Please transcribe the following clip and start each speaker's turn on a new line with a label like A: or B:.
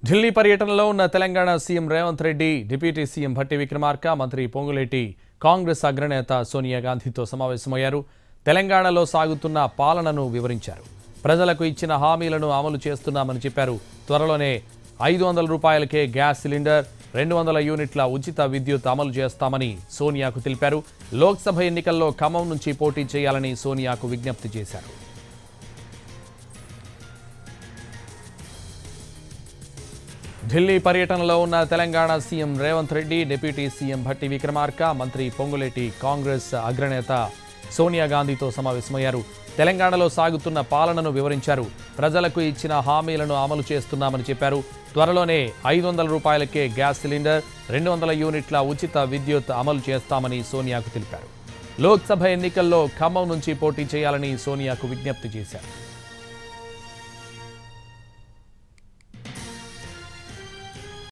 A: ఢిల్లీ పర్యటనలో ఉన్న Telangana CM Revanth Reddy, deputy CM Bhatti Vikramarka, మంత్రి పొంగులేటి కాంగ్రెస్ అగ్రనేత సోనియా గాంధీతో సమావేశమయ్యారు. తెలంగాణలో సాగుతున్న పాలనను వివరించారు. ప్రజలకు ఇచ్చిన హామీలను అమలు చేస్తున్నామని చెప్పారు. త్వరలోనే 500 రూపాయలకే గ్యాస్ సిలిండర్, 200 యూనిట్ల ఉచిత విద్యుత్ అమలు చేస్తామని సోనియాకు తెలిపారు. లోక్సభ ఎన్నికల్లో ఖమ్మం నుంచి పోటీ చేయాలని సోనియాకు విజ్ఞప్తి చేశారు. ఢిల్లీ పర్యటనలో ఉన్న Telangana CM Revanth Reddy, deputy CM Bhatti Vikramarka, మంత్రి పొంగులేటి కాంగ్రెస్ అగ్రనేత సోనియా గాంధీతో సమావేశమయ్యారు. తెలంగాణలో సాగుతున్న పాలనను వివరించారు. ప్రజలకు ఇచ్చిన హామీలను అమలు చేస్తున్నామని చెప్పారు. త్వరలోనే 500 రూపాయలకే గ్యాస్ సిలిండర్, 200 యూనిట్ల ఉచిత విద్యుత్ అమలు చేస్తామని సోనియాకు తెలిపారు. లోక్సభ ఎన్నికల్లో ఖమ్మం నుంచి పోటీ చేయాలని సోనియాకు విజ్ఞప్తి చేశారు.